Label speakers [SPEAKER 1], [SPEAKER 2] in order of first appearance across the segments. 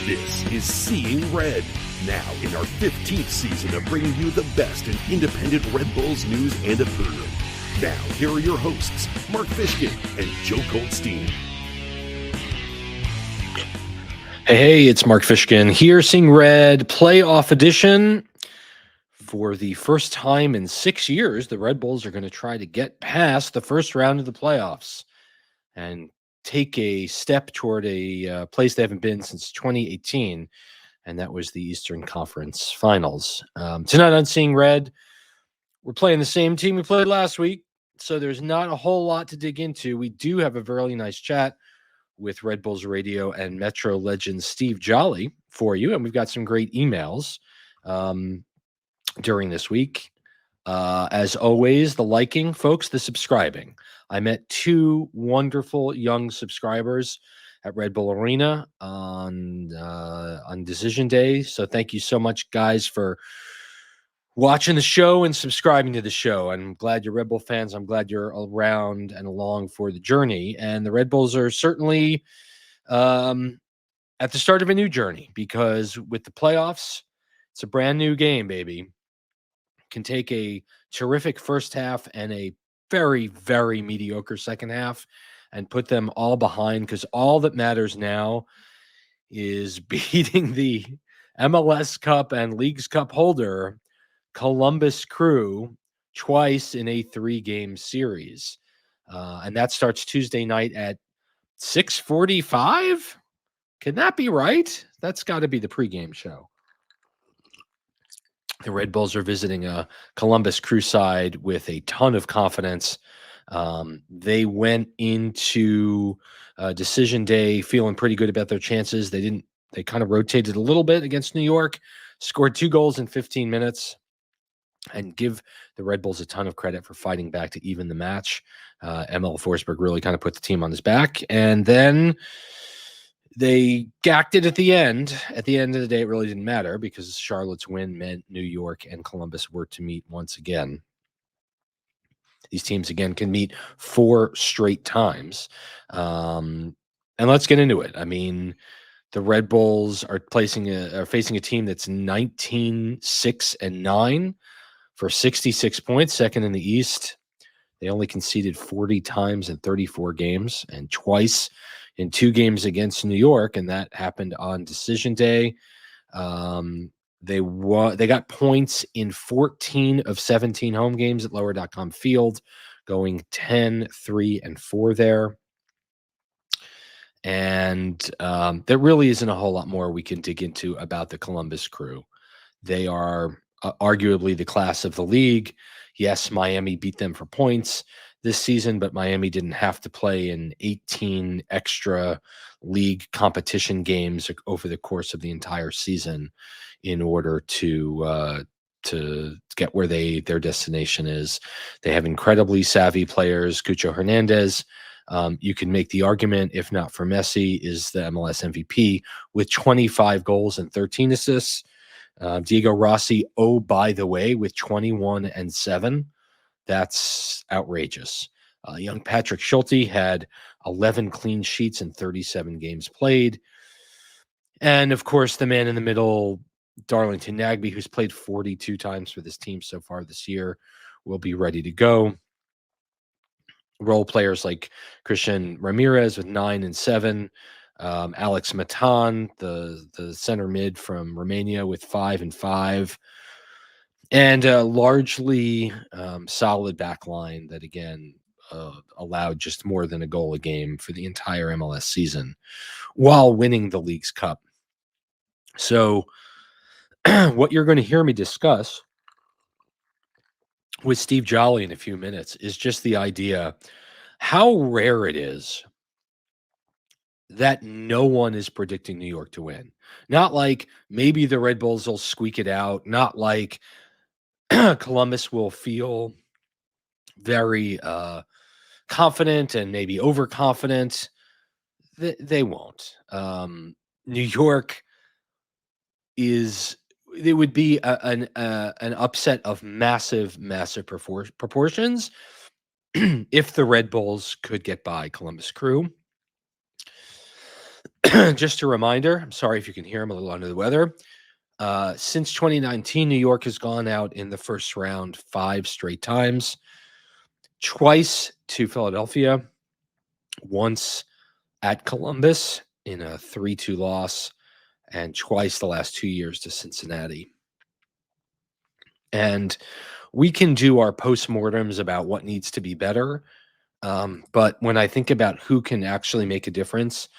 [SPEAKER 1] This is Seeing Red, now in our 15th season of bringing you the best in independent Red Bulls news and opinion. Now, here are your hosts, Mark Fishkin and Joe Goldstein.
[SPEAKER 2] Hey, it's Mark Fishkin here, Seeing Red playoff edition. For the first time in 6 years, the Red Bulls are going to try to get past the first round of the playoffs and take a step toward a place they haven't been since 2018, and that was the Eastern Conference Finals. Tonight on Seeing Red, we're playing the same team we played last week, so there's not a whole lot to dig into. We do have a very nice chat with Red Bulls Radio and Metro legend Steve Jolley for you, and we've got some great emails during this week. As always, the liking, folks, the subscribing. I met two wonderful young subscribers at Red Bull Arena on Decision Day. So thank you so much, guys, for watching the show and subscribing to the show. I'm glad you're Red Bull fans. I'm glad you're around and along for the journey. And the Red Bulls are certainly at the start of a new journey, because with the playoffs, it's a brand new game, baby. Can take a terrific first half and a very, very mediocre second half and put them all behind, because all that matters now is beating the MLS Cup and Leagues Cup holder Columbus Crew twice in a 3-game series. And that starts Tuesday night at 6:45. Can that be right? That's got to be the pregame show. The Red Bulls are visiting a Columbus Crew side with a ton of confidence. They went into Decision Day feeling pretty good about their chances. They kind of rotated a little bit against New York, scored 2 goals in 15 minutes, and give the Red Bulls a ton of credit for fighting back to even the match. ML Forsberg really kind of put the team on his back, and then they gacked it at the end. At the end of the day, it really didn't matter, because Charlotte's win meant New York and Columbus were to meet once again. These teams, again, can meet 4 straight times. And let's get into it. I mean, the Red Bulls are facing a team that's 19-6-9 for 66 points, second in the East. They only conceded 40 times in 34 games, and twice in 2 games against New York, and that happened on Decision Day. They got points in 14 of 17 home games at Lower.com Field, going 10-3-4 there. And there really isn't a whole lot more we can dig into about the Columbus Crew. They are arguably the class of the league. Yes, Miami beat them for points this season, but Miami didn't have to play in 18 extra league competition games over the course of the entire season in order to get where their destination is. They have incredibly savvy players. Cucho Hernandez, you can make the argument, if not for Messi, is the MLS MVP with 25 goals and 13 assists. Diego Rossi, oh, by the way, with 21 and 7. That's outrageous. Young Patrick Schulte had 11 clean sheets in 37 games played. And, of course, the man in the middle, Darlington Nagbe, who's played 42 times for this team so far this year, will be ready to go. Role players like Christian Ramirez with 9 and 7. Alex Matan, the center mid from Romania, with 5 and 5. And a largely solid back line that, again, allowed just more than a goal a game for the entire MLS season while winning the Leagues Cup. So what you're going to hear me discuss with Steve Jolley in a few minutes is just the idea how rare it is that no one is predicting New York to win. Not like maybe the Red Bulls will squeak it out. Not like Columbus will feel very confident and maybe overconfident. They won't. New York it would be an upset of massive proportions if the Red Bulls could get by Columbus Crew. just a reminder, I'm sorry if you can hear I'm a little under the weather. Since 2019, New York has gone out in the first round 5 straight times, twice to Philadelphia, once at Columbus in a 3-2 loss, and twice the last 2 years to Cincinnati. And we can do our postmortems about what needs to be better. But when I think about who can actually make a difference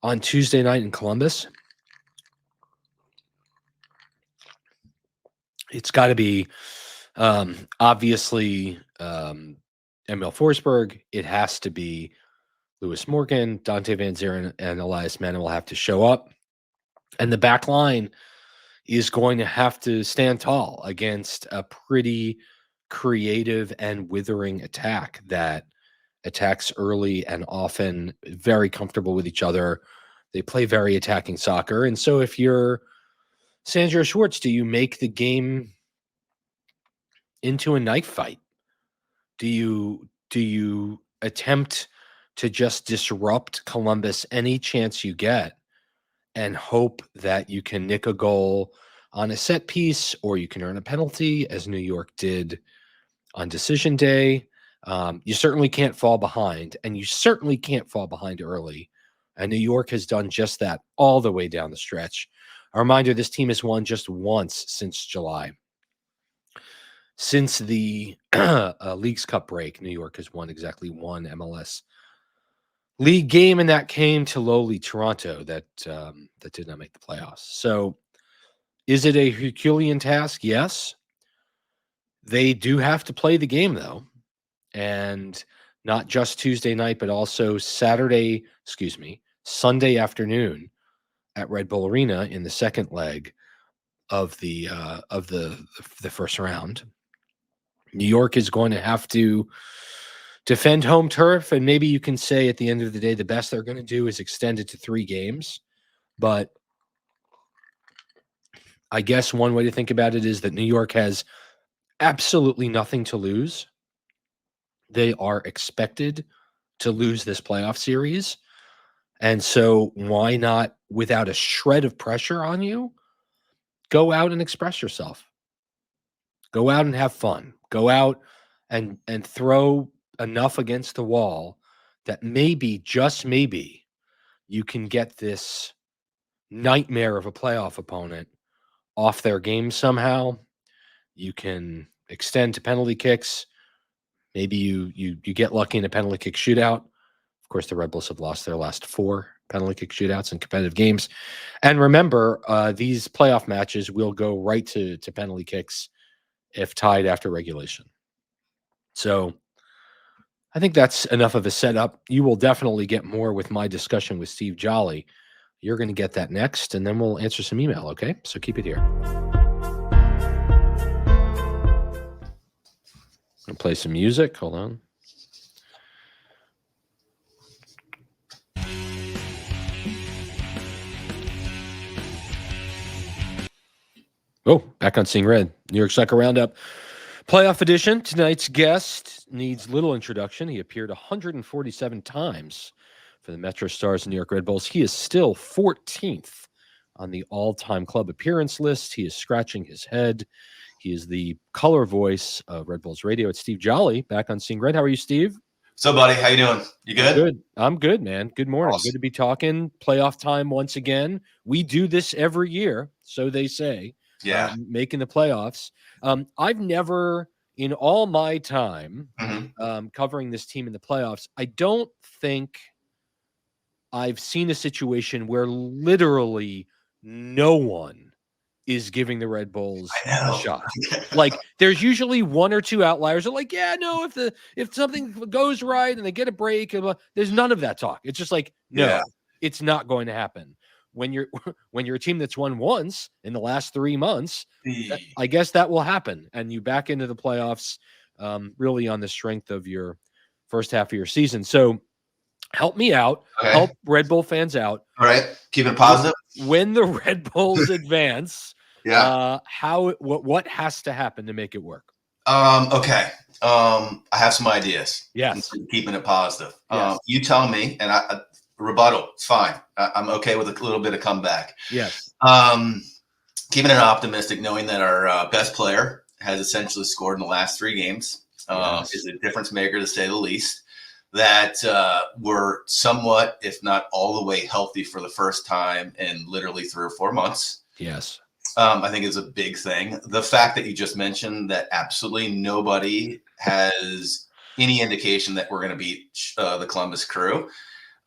[SPEAKER 2] on Tuesday night in Columbus, it's got to be obviously Emil Forsberg. It has to be Lewis Morgan, Dante Van Zieren, and Elias Mann will have to show up. And the back line is going to have to stand tall against a pretty creative and withering attack that attacks early and often very comfortable with each other. They play very attacking soccer. And so if you're Sandro Schwartz, do you make the game into a knife fight? Do you attempt to just disrupt Columbus any chance you get and hope that you can nick a goal on a set piece or you can earn a penalty, as New York did on decision day? You certainly can't fall behind, and you certainly can't fall behind early. And New York has done just that all the way down the stretch. A reminder, this team has won just once since July. Since the Leagues Cup break, New York has won exactly one MLS league game, and that came to lowly Toronto that did not make the playoffs. So is it a Herculean task? Yes. They do have to play the game, though, and not just Tuesday night, but also Sunday afternoon at Red Bull Arena in the second leg of the first round. New York is going to have to defend home turf, and maybe you can say at the end of the day, the best they're going to do is extend it to 3 games. But I guess one way to think about it is that New York has absolutely nothing to lose. They are expected to lose this playoff series. And so why not, without a shred of pressure on you, go out and express yourself? Go out and have fun. Go out and throw enough against the wall that maybe, just maybe, you can get this nightmare of a playoff opponent off their game somehow. You can extend to penalty kicks. Maybe you get lucky in a penalty kick shootout. Of course, the Red Bulls have lost their last 4 penalty kick shootouts in competitive games. And remember, these playoff matches will go right to penalty kicks if tied after regulation. So I think that's enough of a setup. You will definitely get more with my discussion with Steve Jolley. You're going to get that next, and then we'll answer some email, okay? So keep it here. I'll play some music. Hold on. Oh, back on Seeing Red. New York Soccer Roundup. Playoff edition. Tonight's guest needs little introduction. He appeared 147 times for the Metro Stars and New York Red Bulls. He is still 14th on the all-time club appearance list. He is scratching his head. He is the color voice of Red Bulls Radio. It's Steve Jolley, back on Seeing Red. How are you, Steve?
[SPEAKER 3] So, buddy, how you doing? You good?
[SPEAKER 2] Good. I'm good, man. Good morning.
[SPEAKER 3] Awesome.
[SPEAKER 2] Good to be talking. Playoff time once again. We do this every year, so they say.
[SPEAKER 3] Yeah.
[SPEAKER 2] Making the playoffs. I've never, in all my time covering this team in the playoffs, I don't think I've seen a situation where literally no one is giving the Red Bulls a shot. Like, there's usually 1 or 2 outliers are like, yeah, no, if something goes right and they get a break, there's none of that talk. It's just like, no, it's not going to happen. When you're a team that's won once in the last 3 months, I guess that will happen, and you back into the playoffs really on the strength of your first half of your season. So help me out, help Red Bull fans out.
[SPEAKER 3] All right, keep it positive.
[SPEAKER 2] When the Red Bulls advance, what has to happen to make it work?
[SPEAKER 3] Okay. I have some ideas.
[SPEAKER 2] Yes,
[SPEAKER 3] keeping it positive.
[SPEAKER 2] Yes.
[SPEAKER 3] You tell me, and rebuttal. It's fine. I'm okay with a little bit of comeback.
[SPEAKER 2] Yes.
[SPEAKER 3] Keeping it optimistic, knowing that our best player has essentially scored in the last 3 games is a difference maker, to say the least. That we're somewhat, if not all the way healthy for the first time in literally 3 or 4 months.
[SPEAKER 2] Yes.
[SPEAKER 3] I think is a big thing. The fact that you just mentioned that absolutely nobody has any indication that we're going to beat the Columbus Crew,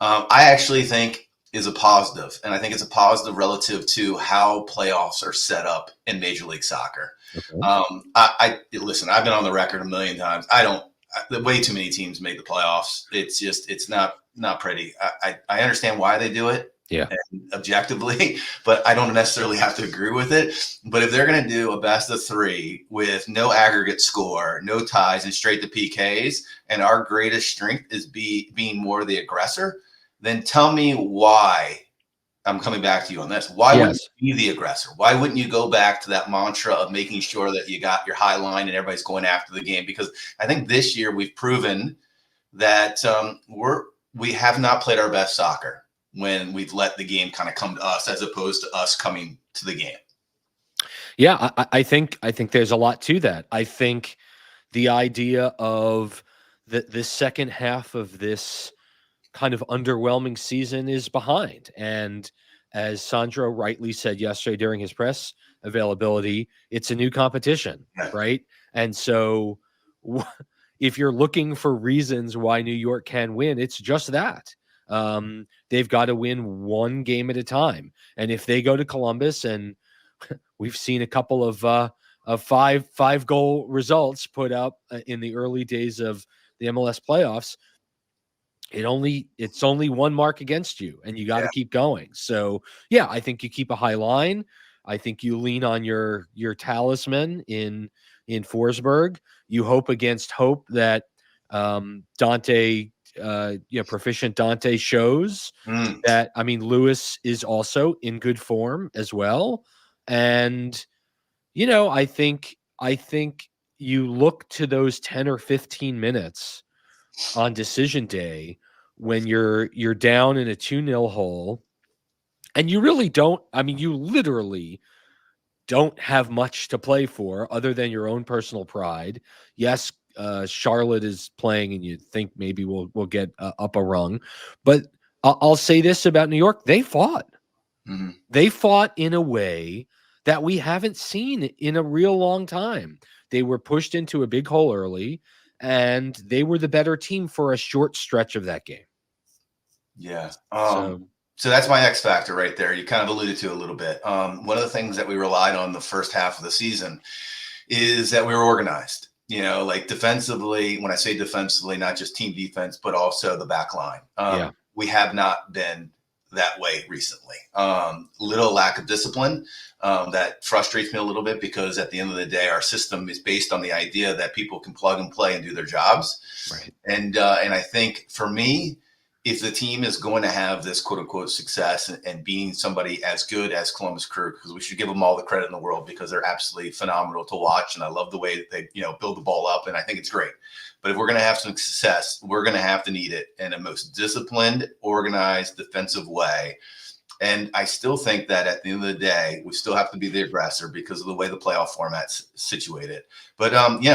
[SPEAKER 3] I actually think is a positive. And I think it's a positive relative to how playoffs are set up in Major League Soccer.
[SPEAKER 2] Okay.
[SPEAKER 3] Listen, I've been on the record a million times. Way too many teams make the playoffs. It's not pretty. I understand why they do it.
[SPEAKER 2] Yeah.
[SPEAKER 3] Objectively, but I don't necessarily have to agree with it. But if they're going to do a best of 3 with no aggregate score, no ties, and straight to PKs, and our greatest strength is being more the aggressor, then tell me why. I'm coming back to you on this. Why wouldn't you be the aggressor? Why wouldn't you go back to that mantra of making sure that you got your high line and everybody's going after the game? Because I think this year we've proven that we have not played our best soccer when we've let the game kind of come to us as opposed to us coming to the game.
[SPEAKER 2] Yeah, I think there's a lot to that. I think the idea of the second half of this kind of underwhelming season is behind. And as Sandro rightly said yesterday during his press availability, it's a new competition, right? And so if you're looking for reasons why New York can win, it's just that. They've got to win 1 game at a time. And if they go to Columbus, and we've seen a couple of five goal results put up in the early days of the MLS playoffs, it's only 1 mark against you, and you got to keep going. So yeah, I think you keep a high line. I think you lean on your talisman in Forsberg. You hope against hope that Dante, proficient Dante shows that. I mean, Lewis is also in good form as well, and I think you look to those 10 or 15 minutes on decision day when you're down in a 2-0 hole, and you really don't. I mean, you literally don't have much to play for other than your own personal pride. Yes, Charlotte is playing, and you think maybe we'll get up a rung, but I'll say this about New York: they fought.
[SPEAKER 3] Mm-hmm.
[SPEAKER 2] They fought in a way that we haven't seen in a real long time. They were pushed into a big hole early, and they were the better team for a short stretch of that game.
[SPEAKER 3] Yeah. So that's my X factor right there. You kind of alluded to a little bit. One of the things that we relied on the first half of the season is that we were organized. Like defensively, when I say defensively, not just team defense, but also the back line. We have not been that way recently. Little lack of discipline that frustrates me a little bit, because at the end of the day, our system is based on the idea that people can plug and play and do their jobs.
[SPEAKER 2] Right.
[SPEAKER 3] And I think for me, if the team is going to have this quote unquote success and being somebody as good as Columbus Crew, because we should give them all the credit in the world, because they're absolutely phenomenal to watch. And I love the way that they, build the ball up, and I think it's great. But if we're going to have some success, we're going to have to need it in a most disciplined, organized, defensive way. And I still think that at the end of the day, we still have to be the aggressor because of the way the playoff format's situated. But,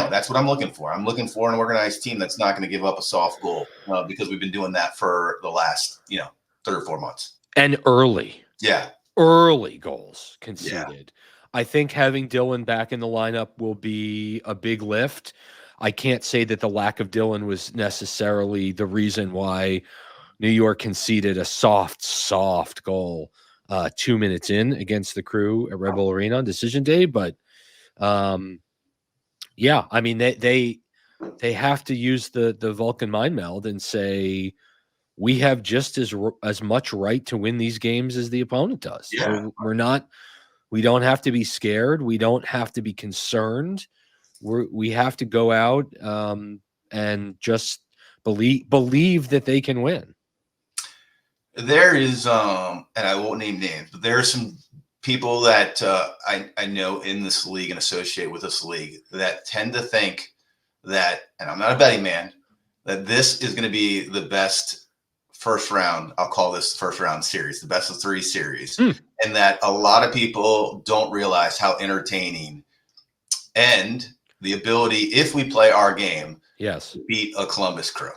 [SPEAKER 3] that's what I'm looking for. I'm looking for an organized team that's not going to give up a soft goal, because we've been doing that for the last, 3 or 4 months.
[SPEAKER 2] And early goals conceded. I think having Dylan back in the lineup will be a big lift. I can't say that the lack of Dylan was necessarily the reason why New York conceded a soft goal 2 minutes in against the Crew at Red Bull Arena on decision day. But I mean, they have to use the Vulcan mind meld and say, we have just as much right to win these games as the opponent does.
[SPEAKER 3] Yeah.
[SPEAKER 2] We don't have to be scared. We don't have to be concerned. We have to go out and just believe that they can win.
[SPEAKER 3] There is, and I won't name names, but there are some people that I know in this league and associate with this league that tend to think that, and I'm not a betting man, that this is going to be the best first round, I'll call this first round series, the best of 3 series,
[SPEAKER 2] Mm.
[SPEAKER 3] and that a lot of people don't realize how entertaining and the ability, if we play our game,
[SPEAKER 2] Yes.
[SPEAKER 3] to beat a Columbus Crew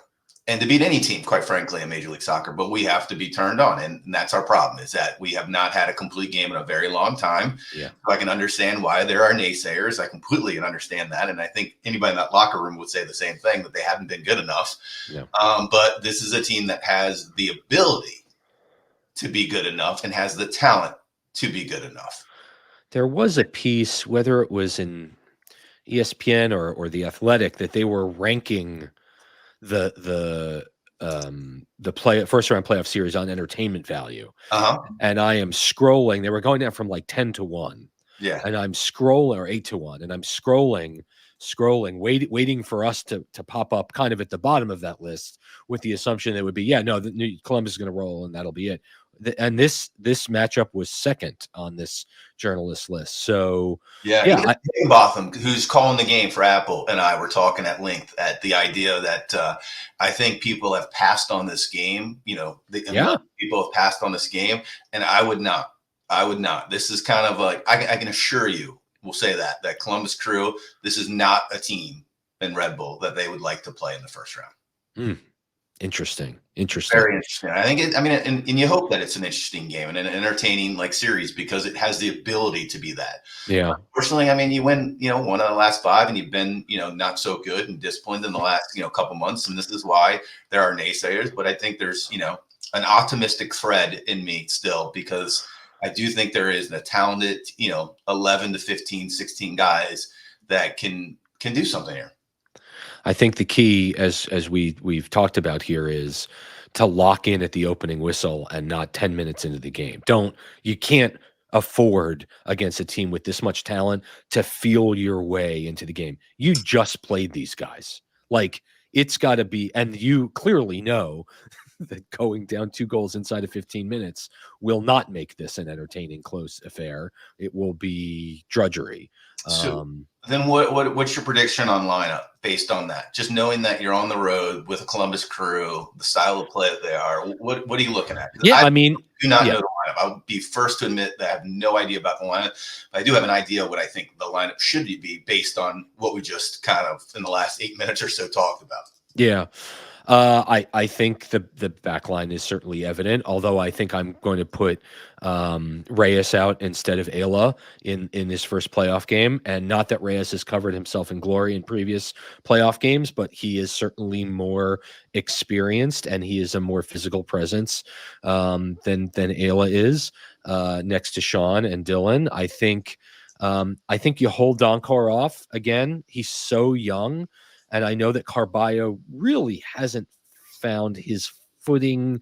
[SPEAKER 3] and to beat any team, quite frankly, in Major League Soccer. But we have to be turned on, and that's our problem, is that we have not had a complete game in a very long time.
[SPEAKER 2] Yeah.
[SPEAKER 3] So I can understand why there are naysayers. I completely understand that, and I think anybody in that locker room would say the same thing, that they haven't been good enough.
[SPEAKER 2] Yeah.
[SPEAKER 3] But this is a team that has the ability to be good enough and has the talent to be good enough.
[SPEAKER 2] There was a piece, whether it was in ESPN or The Athletic, that they were ranking the first round playoff series on entertainment value. And I am scrolling. They were going down from like 10 to 1.
[SPEAKER 3] Yeah.
[SPEAKER 2] And I'm scrolling, or 8 to 1, and I'm scrolling, waiting for us to pop up kind of at the bottom of that list, with the assumption that it would be, Columbus is going to roll and that'll be it. And this matchup was second on this journalist list. So
[SPEAKER 3] Botham, who's calling the game for Apple, and I were talking at length at the idea that I think people have passed on this game. People have passed on this game, and I would not. This is kind of like, I can assure you, we'll say that Columbus Crew, this is not a team in Red Bull that they would like to play in the first round.
[SPEAKER 2] Interesting.
[SPEAKER 3] Very interesting. I think and you hope that it's an interesting game and an entertaining series, because it has the ability to be that.
[SPEAKER 2] Yeah.
[SPEAKER 3] Personally, you win, one of the last 5, and you've been, not so good and disciplined in the last, couple months. And this is why there are naysayers. But I think there's, an optimistic thread in me still, because I do think there is a talented, 11 to 15, 16 guys that can do something here.
[SPEAKER 2] I think the key, as we've talked about here, is to lock in at the opening whistle and not 10 minutes into the game. You can't afford, against a team with this much talent, to feel your way into the game. You just played these guys. Like, it's got to be, and you clearly know that going down 2 goals inside of 15 minutes will not make this an entertaining, close affair. It will be drudgery.
[SPEAKER 3] Then what's your prediction on lineup based on that? Just knowing that you're on the road with a Columbus Crew, the style of play that they are, what are you looking at? I do not know the lineup. I would be first to admit that I have no idea about the lineup, but I do have an idea what I think the lineup should be based on what we just kind of in the last 8 minutes or so talked about.
[SPEAKER 2] Yeah. I think the back line is certainly evident, although I think I'm going to put Reyes out instead of Ayla in this first playoff game. And not that Reyes has covered himself in glory in previous playoff games, but he is certainly more experienced and he is a more physical presence than Ayla is next to Sean and Dylan. I think you hold Donkor off again. He's so young. And I know that Carballo really hasn't found his footing,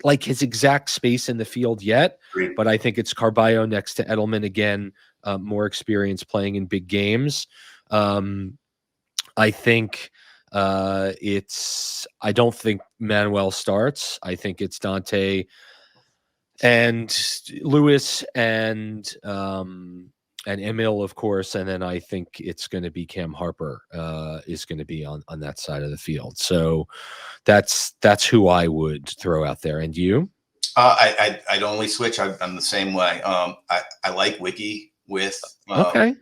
[SPEAKER 2] like his exact space in the field yet. But I think it's Carballo next to Edelman again, more experience playing in big games. I think I don't think Manuel starts. I think it's Dante and Lewis and Emil, of course, and then I think it's going to be Cam Harper is going to be on that side of the field. So that's who I would throw out there. And you?
[SPEAKER 3] I'd only switch. I'm the same way. I like Wiki with
[SPEAKER 2] okay.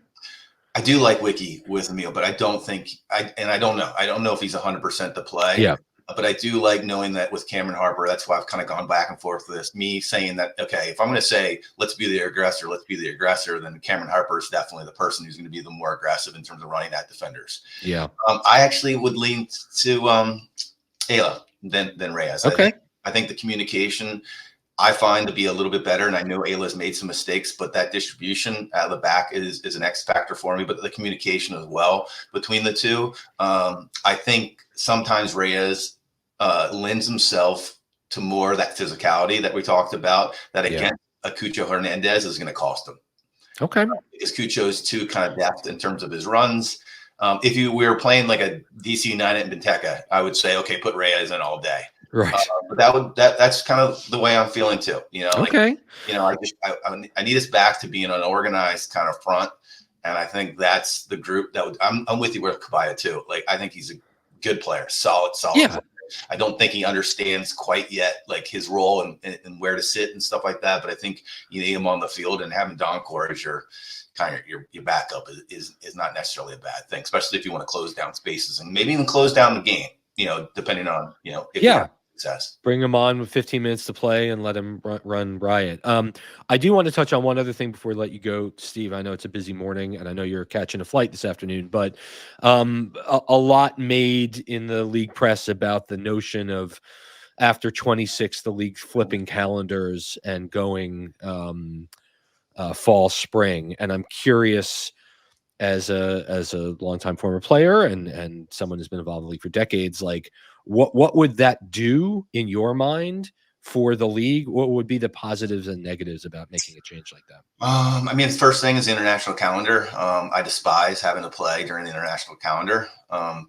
[SPEAKER 3] I do like Wiki with Emil, but I don't think I don't know. I don't know if he's 100% to play.
[SPEAKER 2] Yeah.
[SPEAKER 3] But I do like knowing that with Cameron Harper. That's why I've kind of gone back and forth with this. Me saying that, okay, if I'm going to say, let's be the aggressor, then Cameron Harper is definitely the person who's going to be the more aggressive in terms of running at defenders.
[SPEAKER 2] Yeah.
[SPEAKER 3] I actually would lean to Ayla than Reyes.
[SPEAKER 2] Okay.
[SPEAKER 3] I think the communication I find to be a little bit better. And I know Ayla's made some mistakes, but that distribution out of the back is an X factor for me, but the communication as well between the two. I think sometimes Reyes lends himself to more of that physicality that we talked about, that against a Cucho Hernandez is going to cost him.
[SPEAKER 2] Okay.
[SPEAKER 3] Because Cucho is too kind of depth in terms of his runs. If we were playing like a DC United in Benteca, I would say, okay, put Reyes in all day.
[SPEAKER 2] Right.
[SPEAKER 3] But that's kind of the way I'm feeling too.
[SPEAKER 2] Okay.
[SPEAKER 3] I need us back to being an organized kind of front. And I think that's the group that I'm with you with Kabaya too. Like, I think he's a good player, solid
[SPEAKER 2] yeah.
[SPEAKER 3] player. I don't think he understands quite yet like his role and where to sit and stuff like that. But I think you need him on the field, and having Doncor as your kind of your backup is not necessarily a bad thing, especially if you want to close down spaces and maybe even close down the game, depending on, if you have success.
[SPEAKER 2] Bring him on with 15 minutes to play and let him run riot. I do want to touch on one other thing before we let you go, Steve. I know it's a busy morning, and I know you're catching a flight this afternoon, but a lot made in the league press about the notion of after 26, the league flipping calendars and going fall, spring. And I'm curious, as a longtime former player and someone who's been involved in the league for decades, like what would that do in your mind for the league? What would be the positives and negatives about making a change like that?
[SPEAKER 3] I mean, the first thing is the international calendar. I despise having to play during the international calendar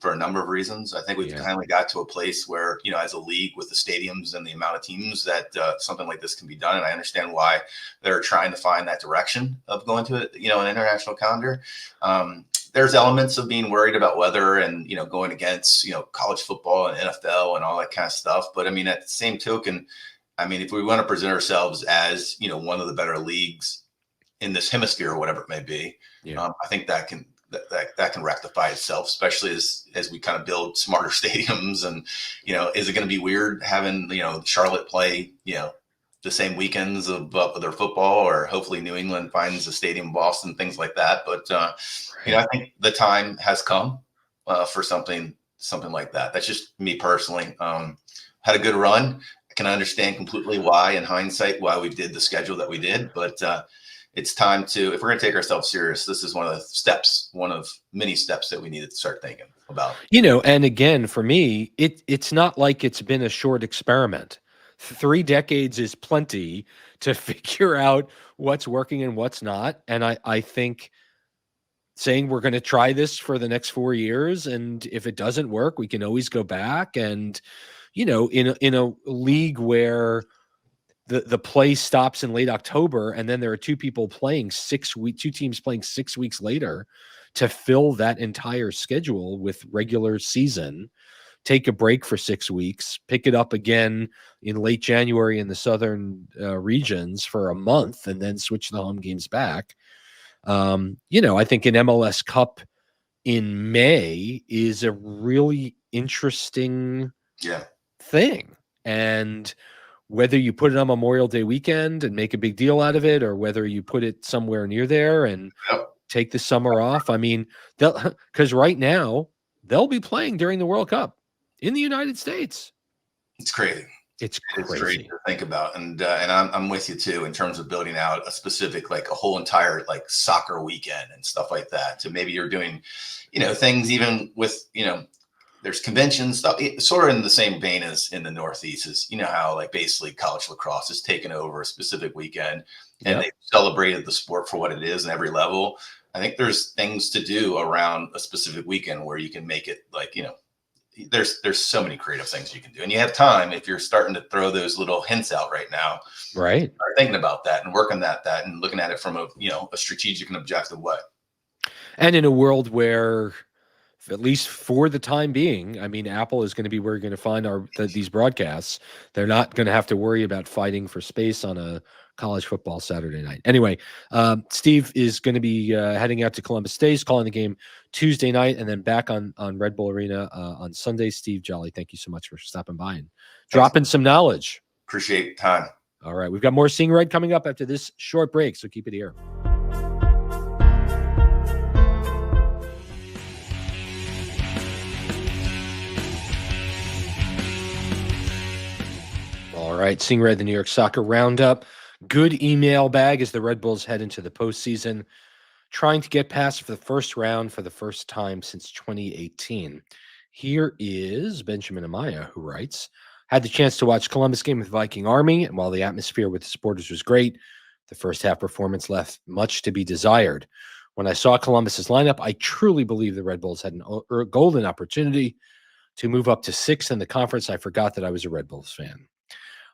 [SPEAKER 3] for a number of reasons. I think we've finally got to a place where, as a league with the stadiums and the amount of teams that something like this can be done. And I understand why they're trying to find that direction of going to, an international calendar. There's elements of being worried about weather and, going against, college football and NFL and all that kind of stuff. But I mean, at the same token, I mean, if we want to present ourselves as, one of the better leagues in this hemisphere or whatever it may be, I think that can rectify itself, especially as we kind of build smarter stadiums. And, is it going to be weird having, Charlotte play, the same weekends of their football, or hopefully New England finds a stadium in Boston, things like that. But, I think the time has come for something like that. That's just me personally. Had a good run. I can understand completely why, in hindsight, why we did the schedule that we did. But it's time to, if we're going to take ourselves serious, this is one of many steps that we needed to start thinking about.
[SPEAKER 2] And again, for me, it's not like it's been a short experiment. 3 decades is plenty to figure out what's working and what's not. And I think saying we're going to try this for the next 4 years, and if it doesn't work, we can always go back. And, in a league where the play stops in late October, and then there are two teams playing 6 weeks later to fill that entire schedule with regular season, take a break for 6 weeks, pick it up again in late January in the southern regions for a month, and then switch the home games back. I think an MLS Cup in May is a really interesting thing. And whether you put it on Memorial Day weekend and make a big deal out of it, or whether you put it somewhere near there and take the summer off, I mean, because right now they'll be playing during the World Cup in the United States.
[SPEAKER 3] It's crazy.
[SPEAKER 2] It's
[SPEAKER 3] crazy to think about. And I'm with you too, in terms of building out a specific, like a whole entire like soccer weekend and stuff like that. So maybe you're doing, things even with, there's conventions stuff, sort of in the same vein as in the Northeast is, how like basically college lacrosse has taken over a specific weekend and they've celebrated the sport for what it is in every level. I think there's things to do around a specific weekend where you can make it like, there's so many creative things you can do, and you have time if you're starting to throw those little hints out right now.
[SPEAKER 2] Right.
[SPEAKER 3] Start thinking about that and working that and looking at it from a strategic and objective way.
[SPEAKER 2] And in a world where, at least for the time being, I mean, Apple is going to be where you're going to find these broadcasts. They're not going to have to worry about fighting for space on a college football Saturday night. Anyway, Steve is going to be heading out to Columbus Stays, calling the game Tuesday night, and then back on Red Bull Arena on Sunday. Steve Jolley, thank you so much for stopping by and dropping some knowledge.
[SPEAKER 3] Appreciate the time.
[SPEAKER 2] All right, we've got more Seeing Red coming up after this short break, so keep it here. All right, Seeing Red, the New York Soccer Roundup. Good email bag as the Red Bulls head into the postseason, trying to get past for the first round for the first time since 2018. Here is Benjamin Amaya, who writes, had the chance to watch Columbus game with Viking Army, and while the atmosphere with the supporters was great, the first half performance left much to be desired. When I saw Columbus's lineup, I truly believe the Red Bulls had a golden opportunity to move up to 6th in the conference. I forgot that I was a Red Bulls fan.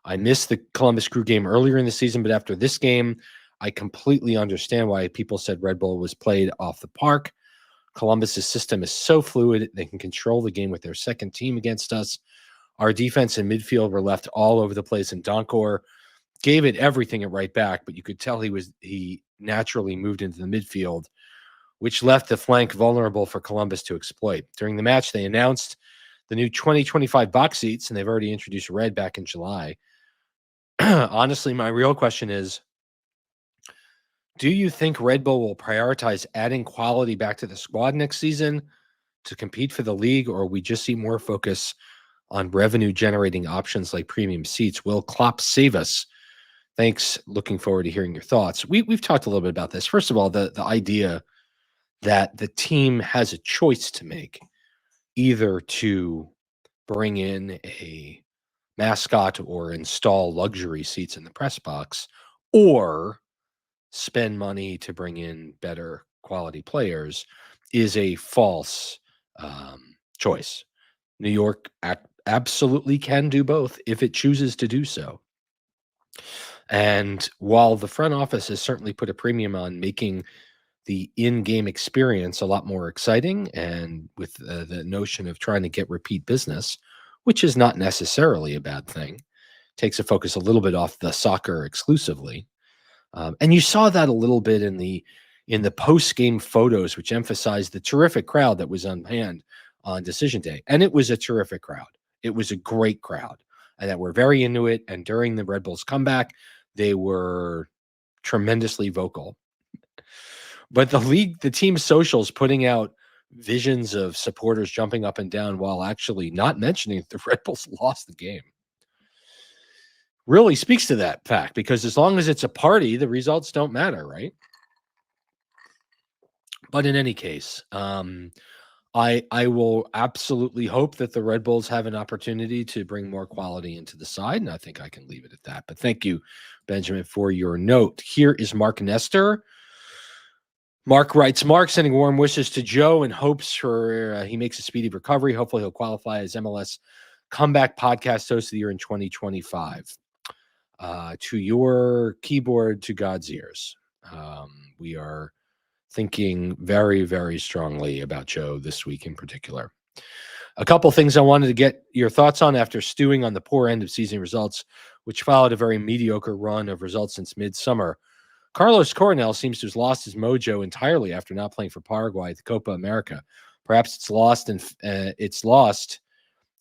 [SPEAKER 2] I missed the Columbus Crew game earlier in the season, but after this game, I completely understand why people said Red Bull was played off the park. Columbus's system is so fluid, they can control the game with their second team against us. Our defense and midfield were left all over the place, and Donkor gave it everything at right back, but you could tell he naturally moved into the midfield, which left the flank vulnerable for Columbus to exploit. During the match, they announced the new 2025 box seats, and they've already introduced red back in July. Honestly, my real question is, do you think Red Bull will prioritize adding quality back to the squad next season to compete for the league, or we just see more focus on revenue-generating options like premium seats? Will Klopp save us? Thanks. Looking forward to hearing your thoughts. We've talked a little bit about this. First of all, the idea that the team has a choice to make, either to bring in a mascot or install luxury seats in the press box, or spend money to bring in better quality players, is a false choice. New York absolutely can do both if it chooses to do so. And while the front office has certainly put a premium on making the in-game experience a lot more exciting, and with the notion of trying to get repeat business, which is not necessarily a bad thing, takes a focus a little bit off the soccer exclusively. And you saw that a little bit in the post-game photos, which emphasized the terrific crowd that was on hand on decision day. And it was a terrific crowd. It was a great crowd, and that were very into it. And during the Red Bulls comeback, they were tremendously vocal. But the team's socials putting out visions of supporters jumping up and down while actually not mentioning the Red Bulls lost the game really speaks to that fact, because as long as it's a party, the results don't matter, right? But in any case, I will absolutely hope that the Red Bulls have an opportunity to bring more quality into the side, and I think I can leave it at that. But thank you, Benjamin, for your note. Here is Mark Nestor. Mark writes, Mark sending warm wishes to Joe and hopes for he makes a speedy recovery. Hopefully he'll qualify as MLS Comeback Podcast Host of the Year in 2025. To your keyboard, to God's ears. We are thinking very, very strongly about Joe this week in particular. A couple things I wanted to get your thoughts on after stewing on the poor end of season results, which followed a very mediocre run of results since midsummer. Carlos Coronel seems to have lost his mojo entirely after not playing for Paraguay at the Copa America. Perhaps it's lost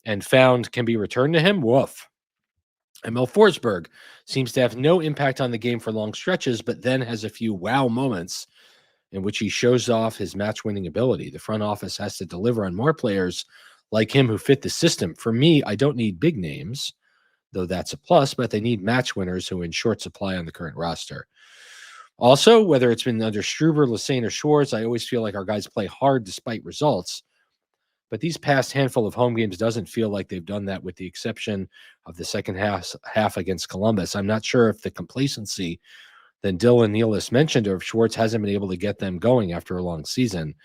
[SPEAKER 2] and found can be returned to him. Woof. Emil Forsberg seems to have no impact on the game for long stretches, but then has a few wow moments in which he shows off his match-winning ability. The front office has to deliver on more players like him who fit the system. For me, I don't need big names, though that's a plus, but they need match winners who are in short supply on the current roster. Also, whether it's been under Struber, Lassane, or Schwartz, I always feel like our guys play hard despite results. But these past handful of home games doesn't feel like they've done that, with the exception of the second half against Columbus. I'm not sure if the complacency that Dylan Nealis mentioned, or if Schwartz hasn't been able to get them going after a long season.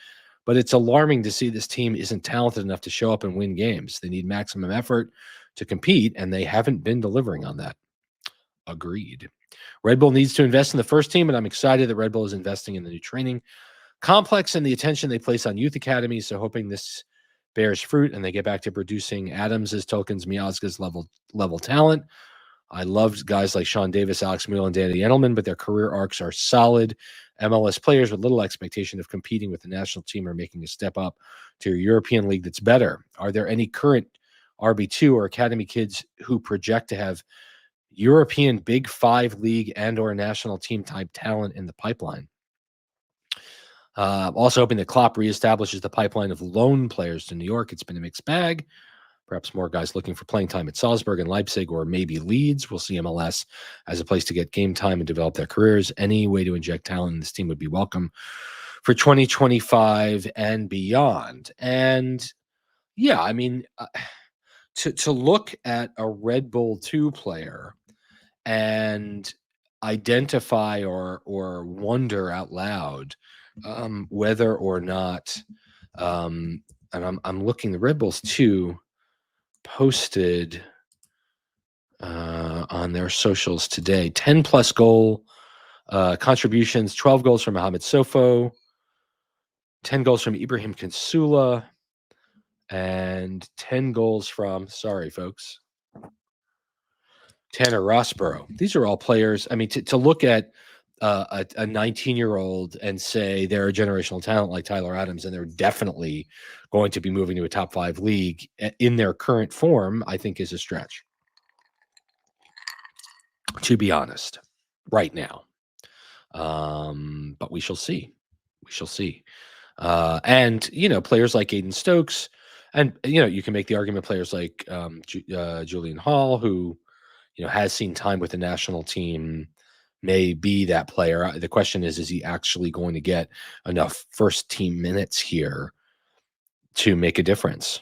[SPEAKER 2] But it's alarming to see this team isn't talented enough to show up and win games. They need maximum effort to compete, and they haven't been delivering on that. Agreed. Red Bull needs to invest in the first team, and I'm excited that Red Bull is investing in the new training complex and the attention they place on youth academies. So hoping this bears fruit and they get back to producing Adams's, Tokens, Miazga's level talent. I loved guys like Sean Davis, Alex Mule, and Danny Edelman, but their career arcs are solid. MLS players with little expectation of competing with the national team or making a step up to a European league that's better. Are there any current RB2 or academy kids who project to have European Big Five league and or national team type talent in the pipeline? Also hoping that Klopp reestablishes the pipeline of loan players to New York. It's been a mixed bag. Perhaps more guys looking for playing time at Salzburg and Leipzig, or maybe Leeds. We'll see MLS as a place to get game time and develop their careers. Any way to inject talent in this team would be welcome for 2025 and beyond. And yeah, I mean, to look at a Red Bull 2 player and identify or wonder out loud whether or not, and I'm looking, the Red Bulls 2 posted on their socials today 10 plus goal contributions, 12 goals from Mohamed Sofo, 10 goals from Ibrahim Kansula, and 10 goals from, sorry, folks, Tanner Rossborough. These are all players. I mean, to look at a 19-year-old and say they're a generational talent like Tyler Adams, and they're definitely going to be moving to a top 5 league in their current form, I think is a stretch, to be honest, right now. But we shall see. We shall see. And, players like Aiden Stokes, and, you can make the argument players like Julian Hall, who, has seen time with the national team, may be that player. The question is he actually going to get enough first team minutes here to make a difference,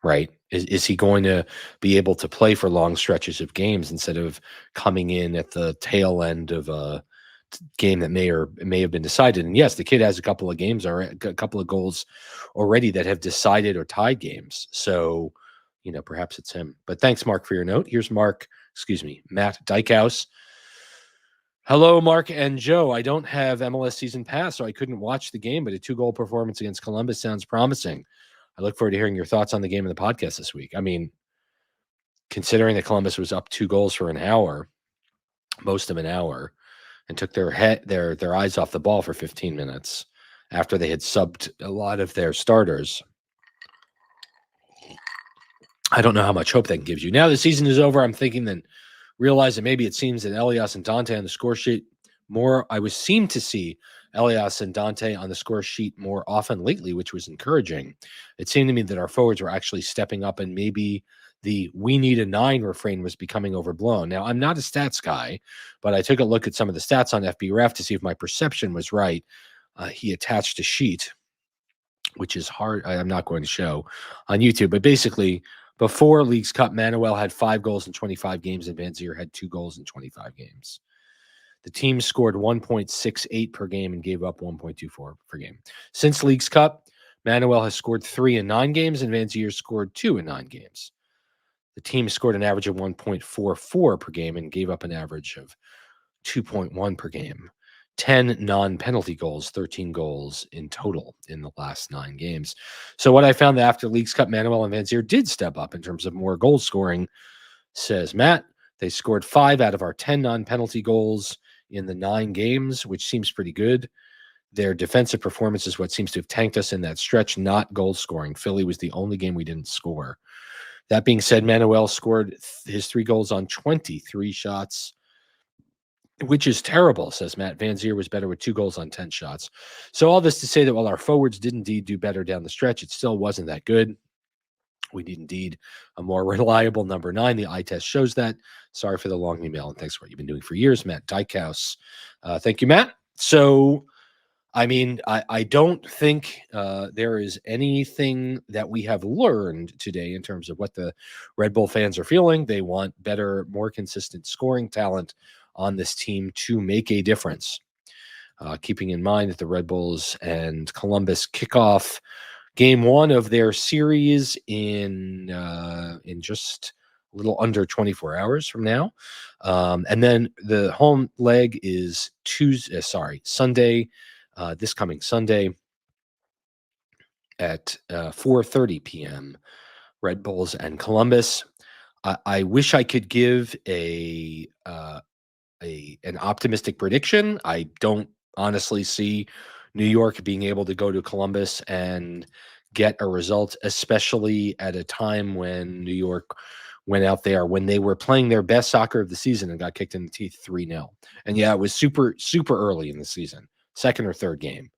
[SPEAKER 2] right? Is he going to be able to play for long stretches of games instead of coming in at the tail end of a game that may have been decided? And yes, the kid has a couple of games or a couple of goals already that have decided or tied games. So, perhaps it's him. But thanks, Mark, for your note. Here's Matt Dykhouse. Hello, Mark and Joe. I don't have MLS season pass, so I couldn't watch the game, but a 2-goal performance against Columbus sounds promising. I look forward to hearing your thoughts on the game in the podcast this week. I mean, considering that Columbus was up 2 goals for an hour, most of an hour, and took their eyes off the ball for 15 minutes after they had subbed a lot of their starters, I don't know how much hope that gives you. Now the season is over, I'm thinking then realize that maybe it seems that Elias and Dante on the score sheet more. I seem to see Elias and Dante on the score sheet more often lately, which was encouraging. It seemed to me that our forwards were actually stepping up, and maybe the "we need a 9" refrain was becoming overblown. Now, I'm not a stats guy, but I took a look at some of the stats on FBref to see if my perception was right. He attached a sheet, which is hard. I'm not going to show on YouTube, but basically, before Leagues Cup, Manuel had 5 goals in 25 games, and Van Zier had 2 goals in 25 games. The team scored 1.68 per game and gave up 1.24 per game. Since Leagues Cup, Manuel has scored 3 in 9 games, and Van Zier scored 2 in 9 games. The team scored an average of 1.44 per game and gave up an average of 2.1 per game. 10 non-penalty goals, 13 goals in total in the last 9 games. So what I found that after Leagues Cup, Manuel and Van Zier did step up in terms of more goal scoring, says Matt. They scored 5 out of our 10 non-penalty goals in the 9 games, which seems pretty good. Their defensive performance is what seems to have tanked us in that stretch, not goal scoring. Philly was the only game we didn't score. That being said, Manuel scored his 3 goals on 23 shots, which is terrible, says Matt. Van Zier was better with 2 goals on 10 shots. So all this to say that while our forwards did indeed do better down the stretch, it still wasn't that good. We need indeed a more reliable number 9. The eye test shows that. Sorry for the long email, and thanks for what you've been doing for years, Matt Dykhouse. Thank you, Matt. So, I mean, I don't think there is anything that we have learned today in terms of what the Red Bull fans are feeling. They want better, more consistent scoring talent on this team to make a difference. Keeping in mind that the Red Bulls and Columbus kick off game 1 of their series in just a little under 24 hours from now. And then the home leg is Sunday, this coming Sunday at 4:30 p.m. Red Bulls and Columbus. I wish I could give an optimistic prediction. I don't honestly see New York being able to go to Columbus and get a result, especially at a time when New York went out there when they were playing their best soccer of the season and got kicked in the teeth 3-0. And yeah, it was super, super early in the season, second or third game.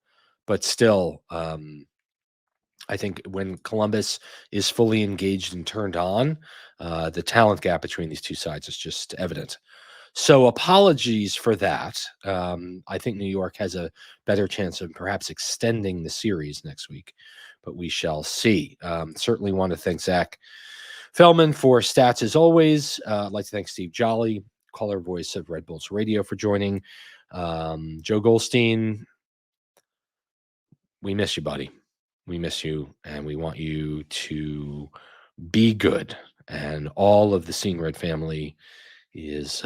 [SPEAKER 2] But still, I think when Columbus is fully engaged and turned on, the talent gap between these two sides is just evident. So apologies for that. I think New York has a better chance of perhaps extending the series next week, but we shall see. Certainly want to thank Zach Fellman for stats as always. I'd like to thank Steve Jolley, caller voice of Red Bulls Radio, for joining. Joe Goldstein, we miss you, buddy. We miss you, and we want you to be good. And all of the Seeing Red family is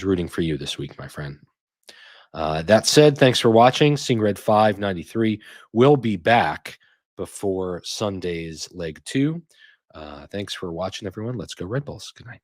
[SPEAKER 2] rooting for you this week, my friend. That said, thanks for watching. Seeing Red 593 will be back before Sunday's leg 2. Thanks for watching, everyone. Let's go Red Bulls. Good night.